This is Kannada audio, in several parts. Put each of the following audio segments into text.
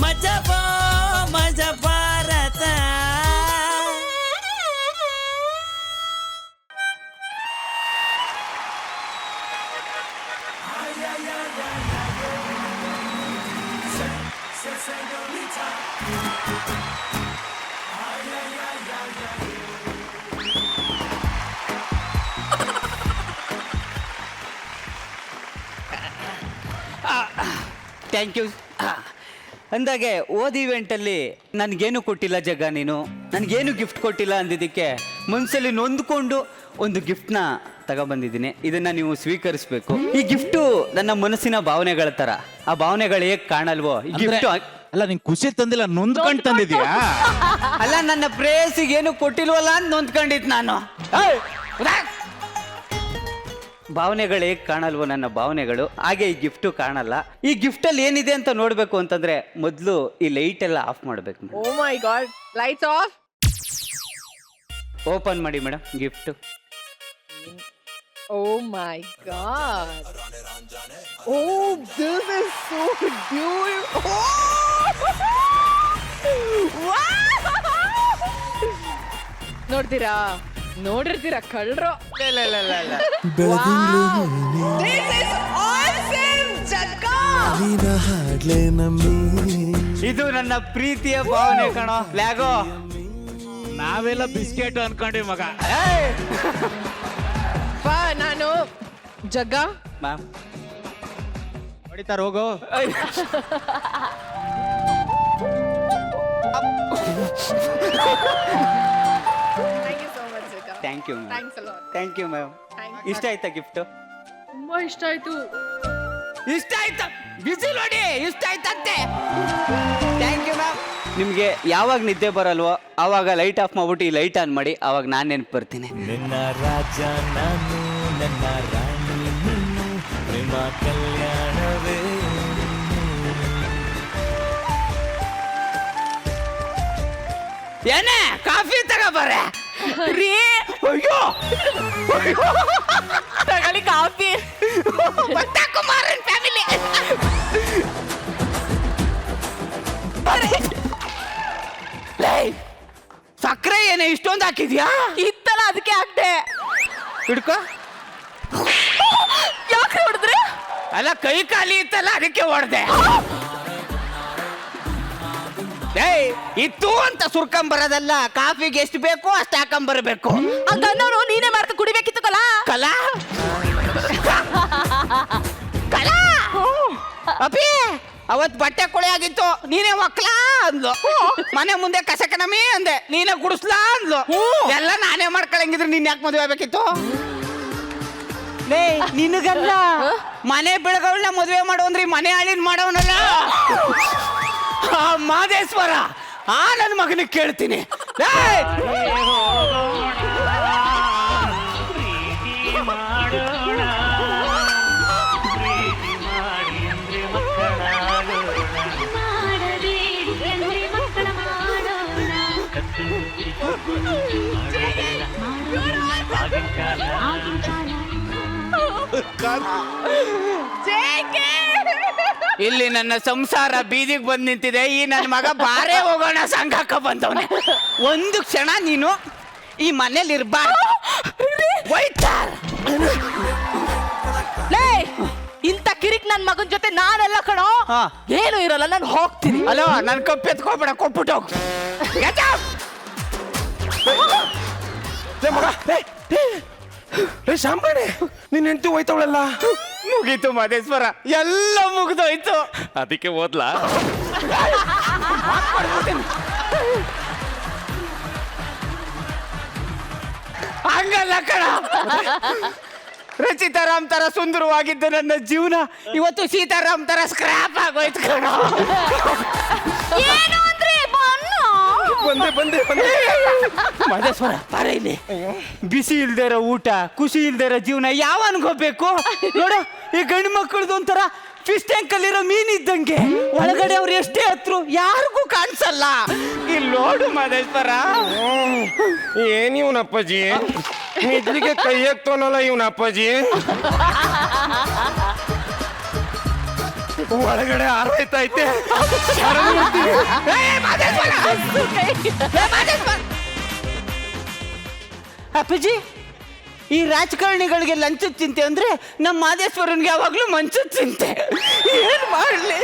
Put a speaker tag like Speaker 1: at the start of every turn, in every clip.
Speaker 1: ಮಜಬೋ ಮಜ ಭಾರತ.
Speaker 2: Thank you. ಅಂದಾಗೆ ಓದ್ ಇವೆಂಟಲ್ಲಿ ನನಗೇನು ಕೊಟ್ಟಿಲ್ಲ ಜಗ್ಗ, ನೀನು ನನಗೇನು ಗಿಫ್ಟ್ ಕೊಟ್ಟಿಲ್ಲ ಅಂದಿದ್ದಕ್ಕೆ ಮನಸ್ಸಲ್ಲಿ ನೊಂದ್ಕೊಂಡು ಒಂದು ಗಿಫ್ಟ್ನ ತಗೊಬಂದಿದ್ದೀನಿ. ಇದನ್ನು ನೀವು ಸ್ವೀಕರಿಸಬೇಕು. ಈ ಗಿಫ್ಟು ನನ್ನ ಮನಸ್ಸಿನ ಭಾವನೆಗಳ ಥರ. ಆ ಭಾವನೆಗಳು ಹೇಗೆ ಕಾಣಲ್ವೋ ಈ ಗಿಫ್ಟು.
Speaker 3: ಅಲ್ಲ ನೀನ್ ಖುಷಿ ತಂದಿಲ್ಲ, ನೊಂದ್ಕೊಂಡು ತಂದಿದ್ಯಾ?
Speaker 2: ಅಲ್ಲ, ನನ್ನ ಪ್ರೇಯಸಿಗೆ ಏನು ಕೊಟ್ಟಿಲ್ವಲ್ಲ ಅಂತ ನೊಂದ್ಕೊಂಡಿತ್ತು ನಾನು. ಭಾವನೆಗಳು ಹೇಗೆ ಕಾಣಲ್ವೋ ನನ್ನ ಭಾವನೆಗಳು, ಹಾಗೆ ಈ ಗಿಫ್ಟು ಕಾಣಲ್ಲ. ಈ ಗಿಫ್ಟಲ್ಲಿ ಏನಿದೆ ಅಂತ ನೋಡಬೇಕು ಅಂತಂದ್ರೆ ಮೊದಲು ಈ ಲೈಟ್ ಎಲ್ಲ ಆಫ್ ಮಾಡಬೇಕು.
Speaker 4: Oh my God, lights off.
Speaker 2: Open ಮಾಡಿ madam gift.
Speaker 4: Oh my God, oh this is so beautiful. ನೋಡ್ತೀರಾ, ನೋಡಿರ್ತೀರಾ ಕಳ್ರು.
Speaker 2: ಇದು ನನ್ನ ಪ್ರೀತಿಯ ಭಾವನೆ ಕಣೋ ಲ್ಯಾಗೋ.
Speaker 3: ನಾವೆಲ್ಲ ಬಿಸ್ಕೆಟ್ ಅನ್ಕೊಂಡಿ ಮಗ.
Speaker 4: ನಾನು ಜಗ್ಗ
Speaker 2: ಮ್ಯಾಮ್
Speaker 3: ಹೊಡಿತಾರ ಹೋಗೋ.
Speaker 2: Thank you ma'am. Thank you ma'am. ಇಷ್ಟ ಆಯ್ತಾ ಗಿಫ್ಟು?
Speaker 4: ತುಂಬಾ ಇಷ್ಟ ಆಯ್ತು.
Speaker 2: ಇಷ್ಟ ಆಯ್ತಾ? ಬಿಸಿ ನೋಡಿ, ಇಷ್ಟ ಆಯ್ತಂತೆ. Thank you ma'am. ನಿಮಗೆ ಯಾವಾಗ ನಿದ್ದೆ ಬರಲ್ವೋ ಆವಾಗ ಲೈಟ್ ಆಫ್ ಮಾಡ್ಬಿಟ್ಟು ಈ ಲೈಟ್ ಆನ್ ಮಾಡಿ, ಆವಾಗ ನಾನು ನೆನಪು ಬರ್ತೀನಿ.
Speaker 1: ನಿನ್ನ ರಾಜ ನಾನು, ನನ್ನ ರಾಣಿ ನೀನು, ಪ್ರೇಮ ಕಲ್ಯಾಣವೇ.
Speaker 2: ಏನೇ ಕಾಫಿ ತಗೋಬಾರೆ ರೀ. ಅಯ್ಯೋ
Speaker 4: ತಗೊಳ್ಳಿ ಕಾಫಿ.
Speaker 2: ಕುಮಾರನ್ ಫ್ಯಾಮಿಲಿ. ಸಕ್ಕರೆ ಏನೇ ಇಷ್ಟೊಂದು ಹಾಕಿದ್ಯಾ?
Speaker 4: ಇತ್ತಲ್ಲ ಅದಕ್ಕೆ ಹಾಕ್ದೆ.
Speaker 2: ಹಿಡ್ಕೋ.
Speaker 4: ಯಾಕೆ ಹೊಡೆದ್ರೆ?
Speaker 2: ಅಲ್ಲ, ಕೈ ಖಾಲಿ ಇತ್ತಲ್ಲ ಅದಕ್ಕೆ ಹೊಡೆದೆ. ಇತ್ತು ಅಂತ ಸುರ್ಕೊಂಬರೋದಲ್ಲ, ಕಾಫಿಗೆ ಎಷ್ಟು ಬೇಕು ಅಷ್ಟು ಹಾಕೊಂಬರ್ಬೇಕು.
Speaker 4: ಹಂಗನ್ನೋರು ನೀನೇ ಮಾಡ್ತಾ ಕುಡಿಬೇಕಿತ್ತು ಕಲಾ.
Speaker 2: ಕಲಾ ಕಲಾ ಅಪ್ಪಿ, ಅವತ್ ಬಟ್ಟೆ ಕೊಳೆ ಆಗಿತ್ತು, ನೀನೇ ಒಕ್ಲಾ ಅಂದ್ಲು. ಮನೆ ಮುಂದೆ ಕಸಕನಮಿ ಅಂದೆ, ನೀನೇ ಗುಡಿಸ್ಲಾ ಅಂದ್ಲು. ಎಲ್ಲ ನಾನೇ ಮಾಡ್ಕೊಳಂಗಿದ್ರೆ ನೀನ್ ಯಾಕೆ ಮದುವೆ ಆಗ್ಬೇಕಿತ್ತು? ನಿನಗಲ್ಲ, ಮನೆ ಬೆಳಗವಳನ್ನ ಮದುವೆ ಮಾಡೋ ಅಂದ್ರೆ ಮನೆ ಹಾಳಿನ ಮಾಡೋನಲ್ಲ ಆ ಮಾದೇಶ್ವರ. ಆ ನನ್ನ ಮಗನಿಗೆ ಕೇಳ್ತೀನಿ. ಇಲ್ಲಿ ನನ್ನ ಸಂಸಾರ ಬೀದಿಗೆ ಬಂದು ನಿಂತಿದೆ. ಈ ನನ್ನ ಮಗ ಬಾರೇ ಹೋಗೋಣ ಸಂಘಕ್ಕೆ ಬಂದವನೆ. ಒಂದು ಕ್ಷಣ ನೀನು ಈ ಮನೇಲಿ ಇರ್ಬಾರ್ದು.
Speaker 4: ಇಂಥ ಕಿರಿಕ್ ನನ್ ಮಗನ್ ಜೊತೆ ನಾನೆಲ್ಲ ಕಣೋ. ಏನು ಇರಲ್ಲ, ನಾನು ಹೋಗ್ತೀನಿ.
Speaker 2: ಅಲೋ, ನನ್ ಕಪ್ಪು ಎತ್ಕೋಬೇಡ, ಕೊಟ್ಬಿಟ್ಟು ಹೋಗು.
Speaker 5: ಶಾಂಬಾಣೆ, ನಿನ್ ಹೆಂಡತಿ ಹೋಯ್ತವಳಲ್ಲ.
Speaker 2: ಮುಗೀತು ಮಾದೇಶ್ವರ, ಎಲ್ಲ ಮುಗ್ದೋಯ್ತು.
Speaker 5: ಅದಕ್ಕೆ ಓದ್ಲಾ?
Speaker 2: ಹಂಗಲ್ಲ ಕಣ. ರಚಿತಾರಾಮ್ ತರ ಸುಂದರವಾಗಿದ್ದ ನನ್ನ ಜೀವನ ಇವತ್ತು ಸೀತಾರಾಮ್ ತರ ಸ್ಕ್ರಾಪ್ ಆಗೋಯ್ತು ಕಣ.
Speaker 5: ಬಂದೆ
Speaker 2: ಮಾದೇಶ್ವರ, ಬಾರ ಇಲ್ಲಿ. ಬಿಸಿ ಇಲ್ದೇ ಇರೋ ಊಟ, ಖುಷಿ ಇಲ್ದೇ ಇರೋ ಜೀವನ ಯಾವನ್ಗೋಬೇಕು ನೋಡು. ಈ ಗಂಡು ಮಕ್ಕಳದು ಒಂಥರ ಫಿಶ್ ಟ್ಯಾಂಕ್ ಅಲ್ಲಿರೋ ಮೀನ್ ಇದ್ದಂಗೆ, ಒಳಗಡೆ ಅವ್ರು ಎಷ್ಟೇ ಹತ್ರು ಯಾರಿಗೂ ಕಾಣಿಸಲ್ಲ. ಇಲ್ಲಿ ನೋಡು ಮಾದೇಶ್ವರ.
Speaker 5: ಏನ್ ಇವನ ಅಪ್ಪಾಜಿ, ನಿದ್ಲಿಗೆ ಕೈ ಹಾಕ್ತವನಲ್ಲ ಇವನ ಅಪ್ಪಾಜಿ. ಒಳಗಡೆ ಆರೋಯ್ತೈತೆ.
Speaker 2: ಅಪ್ಪಾಜಿ, ಈ ರಾಜಕಾರಣಿಗಳಿಗೆ ಲಂಚದ ಚಿಂತೆ ಅಂದ್ರೆ ನಮ್ಮ ಮಾದೇಶ್ವರನ್ಗೆ ಯಾವಾಗ್ಲೂ ಮಂಚದ ಚಿಂತೆ. ಏನ್ ಮಾಡ್ಲಿ?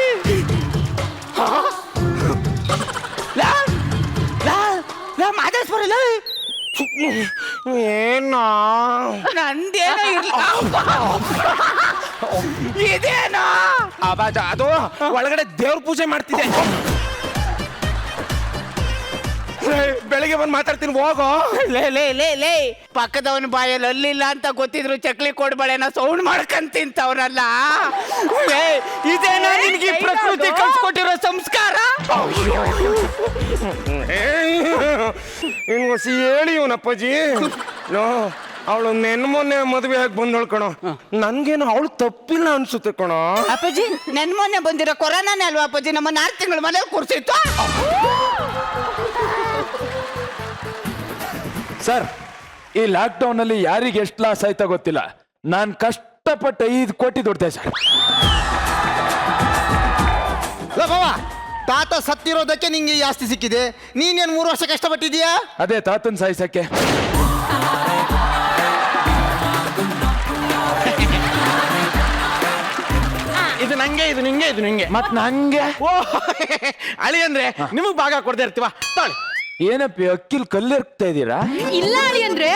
Speaker 2: ಮಾದೇಶ್ವರ
Speaker 5: ಏನೋ
Speaker 2: ನಂದೇನೋ ಇದೇನೋ
Speaker 5: ಅದು ಒಳಗಡೆ ದೇವ್ರ ಪೂಜೆ ಮಾಡ್ತಿದ್ದೆ. ಬೆಳಿಗ್ಗೆ ಬಂದು ಮಾತಾಡ್ತೀನಿ, ಹೋಗೋ.
Speaker 2: ಲೇ ಪಕ್ಕದವನ ಬಾಯಲ್ಲಿ ಅಲ್ಲಿಲ್ಲ ಅಂತ ಗೊತ್ತಿದ್ರು ಚಕ್ಲಿ ಕೊಡ್ಬಳೆನ ಸೌಂಡ್ ಮಾಡ್ಕೊಂಡ್ ತಿಂತವ್ರಲ್ಲ. ಇದೇನೋ ನಿನ್ಗೆ ಈ ಪ್ರಕೃತಿ ಕಲ್ಸ್ಕೊಟ್ಟಿರೋ ಸಂಸ್ಕಾರ?
Speaker 5: ಇನ್ನು ಹೊಸಿ ಹೇಳಿ ಇವನಪ್ಪಾಜಿ. ಅವಳು ಮೊನ್ನೆ ಮದುವೆ ಆಗಿ ಬಂದಳು ಕಣೋ. ನನ್ಗೇನು ಅವಳು ತಪ್ಪಿಲ್ಲ ಅನ್ಸುತ್ತೆ ಕಣೋ.
Speaker 2: ಅಪ್ಪಾಜಿ, ಮೊನ್ನೆ ಬಂದಿರೋ ಕೊರೋನಾನೇ ಅಲ್ವಾ ಅಪ್ಪಾಜಿ ನಮ್ಮನ್ನ 6 ತಿಂಗಳ ಮನೇಲಿ ಕೂರ್ಸಿತ್ತು?
Speaker 6: ಸರ್, ಈ ಲಾಕ್ಡೌನ್ ಅಲ್ಲಿ ಯಾರಿಗೆ ಎಷ್ಟು ಲಾಸ್ ಆಯ್ತಾ ಗೊತ್ತಿಲ್ಲ. ನಾನು ಕಷ್ಟಪಟ್ಟು 5 ಕೋಟಿ ದುಡ್ದೆ ಸರ್.
Speaker 7: ತಾತ ಸತ್ತಿರೋದಕ್ಕೆ ನಿಂಗೆ ಈ ಆಸ್ತಿ ಸಿಕ್ಕಿದೆ. ನೀನೇನು 3 ವರ್ಷ ಕಷ್ಟಪಟ್ಟಿದ್ಯಾ?
Speaker 6: ಅದೇ ತಾತನ್ ಸಾಯಿಸಕ್ಕೆ.
Speaker 5: ಇದು ನಂಗೆ, ಇದು ನಿಂಗೆ, ಇದು ನಿಂಗೆ.
Speaker 6: ಮತ್ ನಂಗೆ
Speaker 5: ಓ ಅಳಿ ಅಂದ್ರೆ ನಿಮಗ್ ಭಾಗ ಕೊಡದೆ ಇರ್ತೀವ. ತಾಳಿ.
Speaker 6: ಏನಪ್ಪಿ ಅಕ್ಕಿಲ್ ಕಲ್ಲಿರ್ತಾ ಇದ್ದೀರಾ?
Speaker 8: ಇಲ್ಲ ಅಳಿ ಅಂದ್ರೆ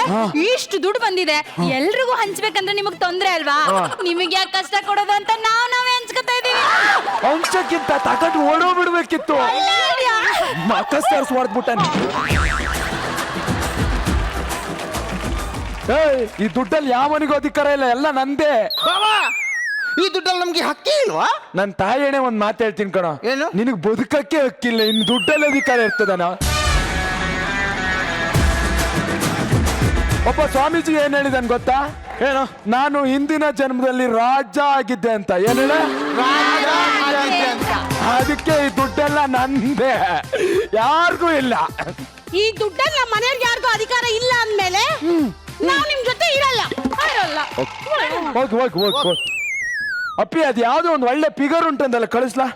Speaker 8: ಇಷ್ಟು ದುಡ್ಡು ಬಂದಿದೆ, ಎಲ್ರಿಗೂ ಹಂಚ್ಬೇಕಂದ್ರೆ ನಿಮಗ್ ತೊಂದ್ರೆ ಅಲ್ವಾ? ನಿಮಗೆ ಯಾಕೆ ಕಷ್ಟ ಕೊಡೋದು ಅಂತ ನಾವೇ ಹಂಚ್ಕೊತಾ ಇದೀವಿ.
Speaker 6: ಅಂಚಕ್ಕಿಂತ ತಗೊಂಡು ಓಡೋಗ್ಬಿಡ್ಬೇಕಿತ್ತು. ಮಕ್ಕಸ್ ಹೊಡೆದ್ಬಿಟ್ಟ. ಈ ದುಡ್ಡಲ್ಲಿ ಯಾವನಿಗೂ ಅಧಿಕಾರ ಇಲ್ಲ, ಎಲ್ಲ ನಂದೇ.
Speaker 7: ಈ ದುಡ್ಡಲ್ಲಿ ನಮ್ಗೆ ಹಕ್ಕಿ ಇಲ್ವಾ?
Speaker 6: ನನ್ ತಾಯಿಯೇ ಒಂದ್ ಮಾತು ಹೇಳ್ತೀನಿ ಕಣೋ.
Speaker 7: ಏನು?
Speaker 6: ನಿನಗ್ ಬದುಕಕ್ಕೆ ಹಕ್ಕಿಲ್ಲ, ಇನ್ನು ದುಡ್ಡಲ್ಲಿ ಅಧಿಕಾರ ಇರ್ತದನ. ಒಬ್ಬ ಸ್ವಾಮೀಜಿ ಏನ್ ಹೇಳಿದನ್ ಗೊತ್ತಾ? ಏನು? ನಾನು ಹಿಂದಿನ ಜನ್ಮದಲ್ಲಿ ರಾಜ ಆಗಿದ್ದೆ ಅಂತ. ಏನ್ ಹೇಳ? ಅದಕ್ಕೆ ಈ ದುಡ್ಡೆಲ್ಲ ನಂದೇ, ಯಾರಿಗೂ ಇಲ್ಲ.
Speaker 8: ಈ ದುಡ್ಡಲ್ಲಿ ನಮ್ಮ ಮನೆಯವ್ರಿಗೆ ಯಾರಿಗೂ ಅಧಿಕಾರ ಇಲ್ಲ ಅಂದ್ಮೇಲೆ ನಾವು ನಿಮ್ ಜೊತೆ ಇರಲ್ಲ.
Speaker 6: ಹೋಗಿ ಹೋಗಿ ಹೋಗಿ ಹೋಗಿ. ಅಪ್ಪಿ, ಅದ್ ಯಾವ್ದೋ ಒಂದು ಒಳ್ಳೆ ಫಿಗರ್ ಉಂಟಂದಲ್ಲ, ಕಳಿಸ್ಲಾ?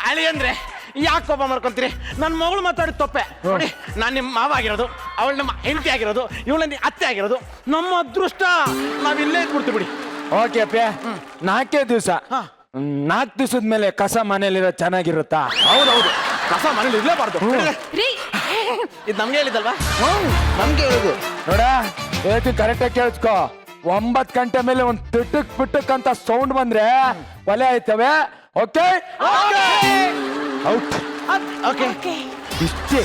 Speaker 5: ಅಳಿ ಅಂದ್ರೆ ಯಾಕೆ ಕೋಪ ಮಾಡ್ಕೊಂತೀರಿ? ನನ್ನ ಮಗಳು ಮಾತಾಡಿದ ತಪ್ಪೆ ನೋಡಿ. ನಾನು ನಿಮ್ಮ ಮಾವ ಆಗಿರೋದು, ಅವಳು ನಮ್ಮ ಹೆಂಡತಿ ಆಗಿರೋದು, ಇವಳ ಅತ್ತೆ ಆಗಿರೋದು. ನಮ್ಮ ಅದೃಷ್ಟ, ನಾವ್ ಇಲ್ಲೇ ಇದ್ಬಿಡ್ತೀವಿ ಬಿಡಿ.
Speaker 6: ಓಕೆ ಅಪ್ಪ, 4 ದಿವಸ. 4 ದಿವಸದ ಮೇಲೆ ಕಸ ಮನೇಲಿರೋ ಚೆನ್ನಾಗಿರುತ್ತಾ?
Speaker 5: ಹೌದೌದು, ಕಸ ಮನೇಲಿ ಇರ್ಲೇಬಾರ್ದು.
Speaker 8: ರೀ,
Speaker 5: ಇದು ನಮ್ಗೆ ಹೇಳಿದಲ್ವಾ?
Speaker 7: ನಮ್ಗೆ ಹೇಳುದು
Speaker 6: ನೋಡ, ಹೇಳ್ತೀನಿ ಕರೆಕ್ಟಾಗಿ ಕೇಳಿಸ್ಕೊ. 9 ಗಂಟೆ ಮೇಲೆ ಒಂದು ತಿಟ್ಟಕ್ ಪಿಟ್ಟಕ್ ಅಂತ ಸೌಂಡ್ ಬಂದ್ರೆ ಒಲೆ ಆಯ್ತವೆ. Okay out.
Speaker 5: ಓಕೆ,
Speaker 6: ಇಷ್ಟೇ.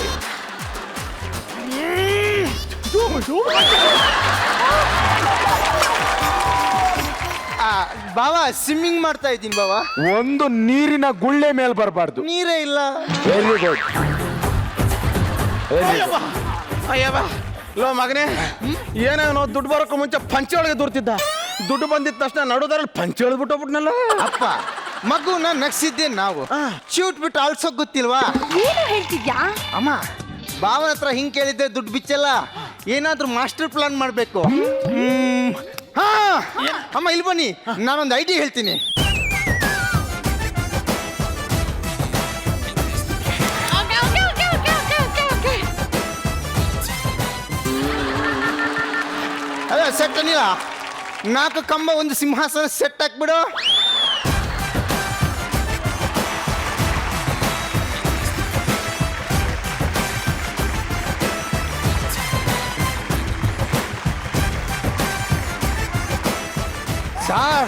Speaker 7: ಬಾವ, ಸ್ವಿಮ್ಮಿಂಗ್ ಮಾಡ್ತಾ ಇದ್ದೀನಿ ಬಾವ.
Speaker 6: ಒಂದು ನೀರಿನ ಗುಳ್ಳೆ ಮೇಲೆ ಬರಬಾರ್ದು.
Speaker 7: ನೀರೇ ಇಲ್ಲ.
Speaker 6: Very good.
Speaker 5: ಅಯ್ಯವ್ವ, ಲೋ ಮಗನೇ, ಏನೋ ದುಡ್ಡು ಬರೋಕ್ಕೂ ಮುಂಚೆ ಪಂಚೆ ಒಳಗೆ ದೂರ್ತಿದ್ದ. ದುಡ್ಡು ಬಂದಿದ ತಕ್ಷಣ ನಡುದರಲ್ಲಿ ಪಂಚೆ ಎಳೆದ್ಬಿಟ್ಟು ಹೋಗ್ಬಿಟ್ನಲ್ಲ.
Speaker 7: ಅಪ್ಪ, ಮಗುನ ನಗ್ಸಿದ್ದೆ ನಾವು. ಶೂಟ್ ಬಿಟ್ಟು ಆಲ್ಸೋ ಗೊತ್ತಿಲ್ವಾ?
Speaker 8: ಏನು ಹೇಳ್ತಿದ್ಯಾ?
Speaker 7: ಅಮ್ಮ, ಬಾವನ ಹತ್ರ ಹಿಂಗ್ ಕೇಳಿದ್ರೆ ದುಡ್ಡು ಬಿಚ್ಚಲ್ಲ. ಏನಾದ್ರೂ ಮಾಸ್ಟರ್ ಪ್ಲಾನ್ ಮಾಡ್ಬೇಕು. ಹಾ ಅಮ್ಮ, ಇಲ್ಲಿ ಬನ್ನಿ, ನಾನೊಂದು ಐಡಿಯಾ ಹೇಳ್ತೀನಿ. ಅದೇ ಸೆಟ್ ಅನಿಲ್ಲ, 4 ಕಂಬ, 1 ಸಿಂಹಾಸನ ಸೆಟ್ ಹಾಕ್ಬಿಡು. ಸಾರ್,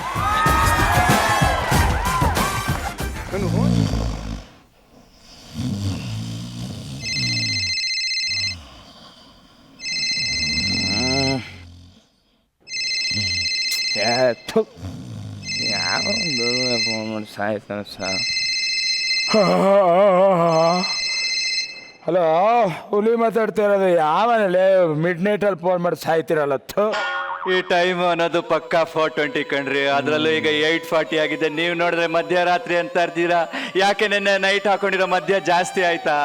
Speaker 6: ಹಲೋ, ಹುಲಿ ಮಾತಾಡ್ತಾ ಇರೋದು. ಯಾವನಲ್ಲೇ ಮಿಡ್ ನೈಟ್ ಅಲ್ಲಿ ಫೋನ್ ಮಾಡಿ ಸಾಯ್ತಿರಲ್ಲ?
Speaker 9: ಈ ಟೈಮ್ ಅನ್ನೋದು ಪಕ್ಕಾ 4:20 ಕಣ್ರಿ. ಅದ್ರಲ್ಲೂ ಈಗ 8:40 ಆಗಿದೆ. ನೀವು ನೋಡಿದ್ರೆ ಮಧ್ಯರಾತ್ರಿ ಅಂತ ಇರ್ತೀರಾ. ಯಾಕೆ ನೆನ್ನೆ ನೈಟ್ ಹಾಕೊಂಡಿರೋ ಮಧ್ಯ ಜಾಸ್ತಿ ಆಯ್ತಾ?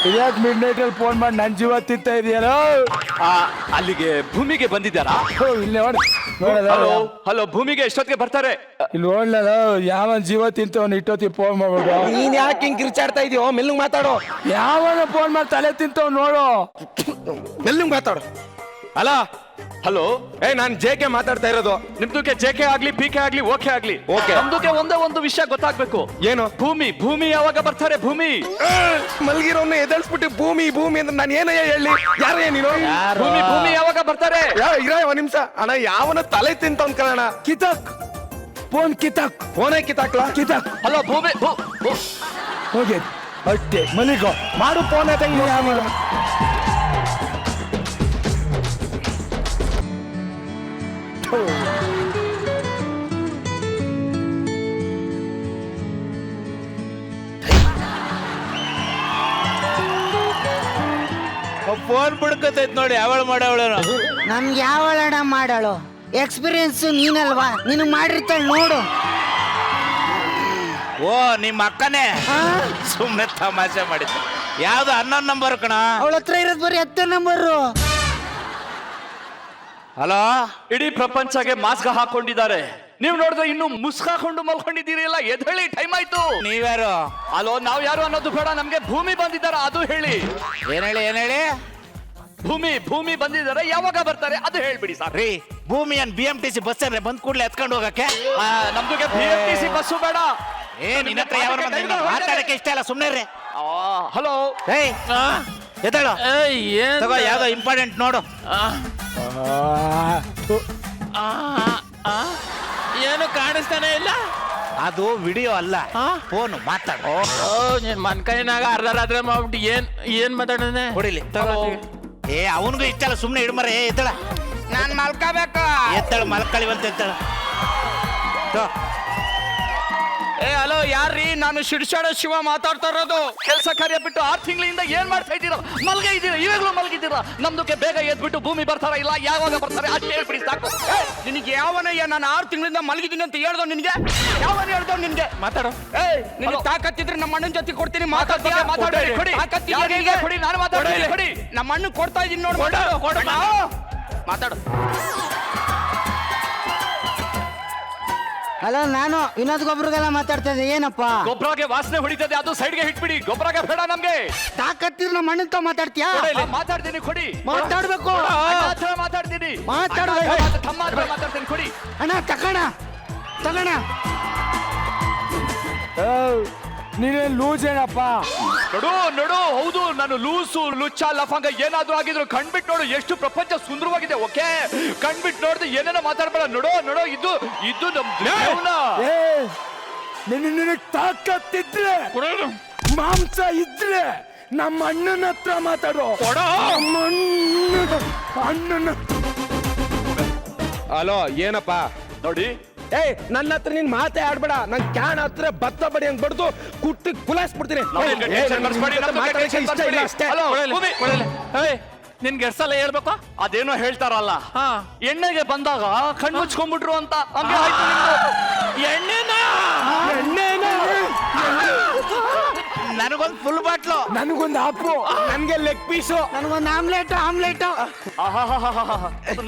Speaker 6: ಇದ್ಯಾಕೆ ಮಿಡ್ ನೈಟ್ ಅಲ್ಲಿ ಫೋನ್ ಮಾಡಿ ನನ್ನ ಜೀವ ತಿಂತಾ ಇದೆಯಲ್ಲ?
Speaker 9: ಅಲ್ಲಿಗೆ ಭೂಮಿಗೆ ಬಂದಿದ್ದಾರಾ?
Speaker 6: ಇಲ್ಲಿ ನೋಡಿ,
Speaker 9: ಹಲೋ ಹಲೋ ಭೂಮಿಗೆ ಎಷ್ಟೊತ್ತಿಗೆ ಬರ್ತಾರೆ?
Speaker 6: ಇಲ್ಲಿ ನೋಡ್ಲಲ್ಲ ಯಾವನ್ ಜೀವ ತಿಂತವನ್ ಇಟ್ಟೋತಿ ಫೋನ್ ಮಾಡ್ಬಿಡು.
Speaker 5: ನೀನ್ ಯಾಕೆ ಹಿಂಗ್ ಕಿರ್ಚಾಡ್ತಾ ಇದೀಯೋ? ಮೆಲ್ಲಂಗ್ ಮಾತಾಡೋ.
Speaker 6: ಯಾವನ ಫೋನ್ ಮಾಡಿ ತಲೆ ತಿಂತವ್ ನೋಡು.
Speaker 5: ಮೆಲ್ಲಂಗ್ ಮಾತಾಡು. ಅಲ್ಲ
Speaker 9: ಹಲೋ
Speaker 5: ನಾನ್ ಜೆಕೆ ಮಾತಾಡ್ತಾ ಇರೋದು.
Speaker 9: ನಿಮ್ದಕ್ಕೆ ಜೆಕೆ ಆಗ್ಲಿ ಪಿಕೆ ಆಗ್ಲಿ ಓಕೆ ಆಗ್ಲಿ
Speaker 5: Okay.
Speaker 9: ನಮ್ದಕ್ಕೆ ಒಂದೇ ಒಂದು ವಿಷಯ ಗೊತ್ತಾಗ್ಬೇಕು.
Speaker 5: ಏನು?
Speaker 9: ಭೂಮಿ ಯಾವಾಗ ಬರ್ತಾರೆ? ಭೂಮಿ
Speaker 5: ಮಲ್ಗಿರೋನ್ನ ಎದಳ್ಸ್ಬಿಟ್ಟು ಭೂಮಿ ಭೂಮಿ ಅಂದ್ರೆ ನಾನು ಏನಯ್ಯ ಹೇಳಿ? ಯಾರಯ್ಯ ನೀನು?
Speaker 9: ಭೂಮಿ ಯಾವಾಗ ಬರ್ತಾರೆ?
Speaker 5: ಇರ ಒಂದ್ ನಿಮಿಷ ಅಣ್ಣ. ಯಾವನ ತಲೆ ತಿಂತ ಕಣ
Speaker 6: ಕಿತಾಕ್ ಫೋನ್ ಕಿತಾಕ್.
Speaker 5: ಫೋನೇ ಕಿತ್ತಾಕ್ಲಾ?
Speaker 6: ಕಿತಾಕ್
Speaker 9: ಹಲೋ ಭೂಮಿ
Speaker 6: ಹೋಗಿ ಅಷ್ಟೇ ಮಲಿಗೋ
Speaker 5: ಮಾಡು ಫೋನ್
Speaker 3: ಫೋನ್ ಬಿಡ್ಕತೈತ್ ನೋಡಿ ಅವಳು ಮಾಡವಳೇನೋ.
Speaker 10: ನಮ್ಗೆ ಯಾವಳಡ ಮಾಡಾಳು ಎಕ್ಸ್ಪೀರಿಯನ್ಸ್ ನೀನಲ್ವಾ, ನಿನಗೆ ಮಾಡಿರ್ತಾಳೆ ನೋಡು.
Speaker 3: ಓ ನಿಮ್ಮ ಅಕ್ಕನೇ ಸುಮ್ನೆ ತಮಾಷೆ ಮಾಡಿದ್ದೆ. ಯಾವ್ದು 11 ನಂಬರ್ ಕಣ.
Speaker 10: ಅವಳ ಹತ್ರ ಇರೋದು ಬರೀ 10 ನಂಬರು.
Speaker 3: ಹಲೋ
Speaker 9: ಇಡೀ ಪ್ರಪಂಚಗೆ ಮಾಸ್ಕ್ ಹಾಕೊಂಡಿದ್ದಾರೆ. ನೀವು ನೋಡಿದ್ರೆ ಇನ್ನು ಮುಸ್ಕ್ ಹಾಕೊಂಡು ಮಲ್ಕೊಂಡಿದ್ದೀರಿ. ಎಲ್ಲ ಎದ್ದೇಳಿ, ಟೈಮ್ ಆಯ್ತು.
Speaker 3: ನೀವ್ಯಾರು?
Speaker 9: ಅಲೋ ನಾವ್ ಯಾರು ಅನ್ನೋದು ಬೇಡ, ನಮ್ಗೆ ಭೂಮಿ ಬಂದಿದ್ದಾರ ಅದು ಹೇಳಿ.
Speaker 3: ಏನ್ ಹೇಳಿ?
Speaker 9: ಭೂಮಿ ಬಂದಿದ್ದಾರೆ, ಯಾವಾಗ ಬರ್ತಾರೆ ಅದು ಹೇಳ್ಬಿಡಿ ಸರ್.
Speaker 3: ರೀ ಭೂಮಿಯನ್ BMTC ಬಸ್ ಅಂದ್ರೆ ಬಂದ್ ಕೂಡ್ಲೆ ಎತ್ಕೊಂಡು ಹೋಗಕ್ಕೆ.
Speaker 9: ನಮ್ದುಗೆ BMTC ಬಸ್ಸು ಬೇಡ.
Speaker 3: ನಿನ್ನ ಹತ್ರ ಯಾವ ಮಾತಾಡಕ್ಕೆ ಇಷ್ಟ ಇಲ್ಲ, ಸುಮ್ನೆ ರೀ.
Speaker 9: ಹಲೋ
Speaker 3: ಎದ್ದೇಳು. ತಗೋ ಯಾವ್ದೋ ಇಂಪಾರ್ಟೆಂಟ್ ನೋಡು. ಏನು ಕಾಣಿಸ್ತಾನೆ ಇಲ್ಲ. ಅದು ವಿಡಿಯೋ ಅಲ್ಲ, ಫೋನ್ ಮಾತಾಡು.
Speaker 5: ನೀನ್ ಮನ್ಕೈನಾಗ ಅರ್ಧ ರಾತ್ರಿ ಮಾಡ್ಬಿಟ್ಟು ಏನ್ ಮಾತಾಡನೆ
Speaker 3: ಹೊಡಿಲಿ. ಅವನಿಗೂ ಇಷ್ಟ ಅಲ್ಲ, ಸುಮ್ನೆ ಇಡ್ಮರೆ. ಎದ್ದಳ,
Speaker 10: ನಾನ್ ಮಲ್ಕೋಬೇಕು.
Speaker 3: ಎದ್ದಳು, ಮಲ್ಕಳಿವಂತ ಎದ್ದಳು.
Speaker 9: ಹಲೋ ಯಾರ್ರೀ? ನಾನು ಶಿಡ್ಶಾಡ ಶಿವ ಮಾತಾಡ್ತಾ ಇರೋದು. ಕೆಲಸ ಕಾರ್ಯ ಬಿಟ್ಟು 6 ತಿಂಗಳಿಂದ ಏನ್ ಮಾಡ್ತಾ ಇದ್ದೀರಾ? ಮಲ್ಗೆ ಇದ್ದೀರಾ, ಇವಾಗ್ಲೂ ಮಲ್ಗಿದ್ದೀರಾ? ನಮ್ದಕ್ಕೆ ಬೇಗ ಎದ್ಬಿಟ್ಟು ಭೂಮಿ ಬರ್ತಾರ ಇಲ್ಲ ಯಾವಾಗ ಬರ್ತಾರೆ ಅಷ್ಟು ಹೇಳ್ಬಿಡಿ ಸಾಕು.
Speaker 5: ನಿನಗೆ ಯಾವನಯ್ಯ ನಾನು 6 ತಿಂಗಳಿಂದ ಮಲಗಿದ್ದೀನಿ ಅಂತ ಹೇಳ್ದೋ? ನಿನ್ಗೆ ಯಾವನ್ ಹೇಳ್ದವ್? ನಿನ್ಗೆ ಮಾತಾಡೋ. ನಿನ್ಗೆ ತಾಕತ್ತಿದ್ರೆ ನಮ್ಮ ಅಣ್ಣನ ಜೊತೆ ಕೊಡ್ತೀನಿ.
Speaker 9: ಮಾತಾಡಿ ಕೊಡಿ. ಕೊಡಿ, ನಾನು ಮಾತಾಡ್ತೀನಿ. ಕೊಡಿ,
Speaker 5: ನಮ್ಮ ಅಣ್ಣ ಕೊಡ್ತಾ ಇದೀನಿ ನೋಡು. ಮಾತಾಡು.
Speaker 10: ಹಲೋ, ನಾನು ವಿನೋದ್ ಗೊಬ್ಬರಗೆಲ್ಲ ಮಾತಾಡ್ತಾ ಇದ್ದೆ. ಏನಪ್ಪ
Speaker 9: ಗೊಬ್ಬರಗೆ ವಾಸನೆ ಹೊಡಿತದೆ, ಅದು ಸೈಡ್ಗೆ ಹಿಟ್ಬಿಡಿ. ಗೊಬ್ಬರಗೆ ಬೇಡ ನಮ್ಗೆ.
Speaker 10: ತಾಕತ್ತಿದ್ರೆ ನಮ್ಮ ಅಣ್ಣಂತ ಮಾತಾಡ್ತೀಯಾ?
Speaker 9: ಮಾತಾಡ್ತೀನಿ, ಕೊಡಿ.
Speaker 10: ಮಾತಾಡ್ಬೇಕು.
Speaker 9: ಮಾತಾಡ್ತೀನಿ, ತಮ್ಮ ಹತ್ರ ಮಾತಾಡ್ತೀನಿ, ಕೊಡಿ.
Speaker 10: ಅಣ್ಣ ತಗೋಣ.
Speaker 6: ನೀನೇನ್ ಲೂಸ್ ಏನಪ್ಪ?
Speaker 9: ನೋಡು ಹೌದು, ನಾನು ಲೂಸು ಲುಚ್ಚ ಲಫಂಗ ಏನಾದ್ರೂ ಆಗಿದ್ರು ಕಣ್ಬಿಟ್ಟು ನೋಡು. ಎಷ್ಟು ಪ್ರಪಂಚ ಸುಂದರವಾಗಿದೆ. ಓಕೆ, ಕಣ್ಬಿಟ್ಟು ನೋಡಿದ್ರೆ ಏನೇನೋ ಮಾತಾಡ್ಬೇಡ. ನೋಡು ಇದು ನಮ್
Speaker 6: ನಿನಗೆ ತಾಕತ್ತಿದ್ರೆ, ಮಾಂಸ ಇದ್ರೆ ನಮ್ಮ ಅಣ್ಣನ ಹತ್ರ ಮಾತಾಡೋ. ಅಣ್ಣನ.
Speaker 5: ಹಲೋ ಏನಪ್ಪ?
Speaker 9: ನೋಡಿ,
Speaker 5: ನನ್ನ ಹತ್ರ ನೀನ್ ಮಾತೇ ಆಡ್ಬೇಡ. ನನ್ ಕ್ಯಾನ್ ಹತ್ರ ಭತ್ತ ಬಡಿ ಹಂಗ್ ಬಡ್ದು ಕುಟ್ಟಿ ಕುಲಾಯಿಸ್ಬಿಡ್ತೀನಿ.
Speaker 9: ನಿನ್ಗೆ ಎಷ್ಟಲ್ಲ ಹೇಳ್ಬೇಕು? ಅದೇನೋ ಹೇಳ್ತಾರಲ್ಲ, ಎಣ್ಣೆಗೆ ಬಂದಾಗ ಕಣ್ಣು ಮುಚ್ಕೊಂಡ್ಬಿಟ್ರು ಅಂತ. ಹಂಗೆ ಆಯ್ತು ನಿಮ್ದು.
Speaker 3: ನನಗೊಂದು ಫುಲ್ ಬಾಟ್ಲು,
Speaker 6: ನನಗೊಂದು ಆಪು,
Speaker 5: ನನ್ಗೆ ಲೆಗ್ ಪೀಸು,
Speaker 10: ನನಗೊಂದು ಆಮ್ಲೆಟ್.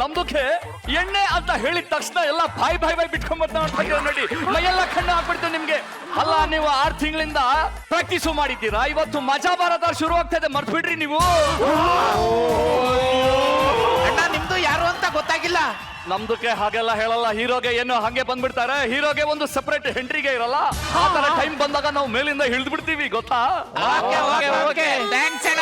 Speaker 9: ನಮ್ದಕ್ಕೆ ಎಣ್ಣೆ ಅಂತ ಹೇಳಿದ ತಕ್ಷಣ ಎಲ್ಲ ಬಾಯ್ ಬಿಟ್ಕೊಂಡ್ಬರ್ತಾ ನೋಡಿ. ಮೈಯೆಲ್ಲ ಕಣ್ಣು ಹಾಕ್ಬಿಡ್ತು ನಿಮ್ಗೆ. ಅಲ್ಲ, ನೀವು 6 ತಿಂಗಳಿಂದ ಪ್ರಾಕ್ಟೀಸು ಮಾಡಿದ್ದೀರಾ. ಇವತ್ತು ಮಜಾ ಭಾರತ ಶುರು ಆಗ್ತಾ ಇದೆ, ಮರ್ತ್ಬಿಡ್ರಿ ನೀವು.
Speaker 3: ಅಣ್ಣ ನಿಮ್ದು ಯಾರು ಅಂತ ಗೊತ್ತಾಗಿಲ್ಲ.
Speaker 9: ನಮ್ದಕ್ಕೆ ಹಾಗೆಲ್ಲ ಹೇಳಲ್ಲ. ಹೀರೋಗೆ ಏನು ಹಂಗೆ ಬಂದ್ಬಿಡ್ತಾರೆ. ಹೀರೋಗೆ ಒಂದು ಸೆಪರೇಟ್ ಹೆಂಟ್ರಿಗೆ ಇರಲ್ಲ. ಆ ತರ ಟೈಮ್ ಬಂದಾಗ ನಾವು ಮೇಲಿಂದ ಹಿಡಿದು ಬಿಡ್ತೀವಿ, ಗೊತ್ತಾ?
Speaker 3: ಓಕೆ ಥ್ಯಾಂಕ್ಸ್ ಅಣ್ಣ.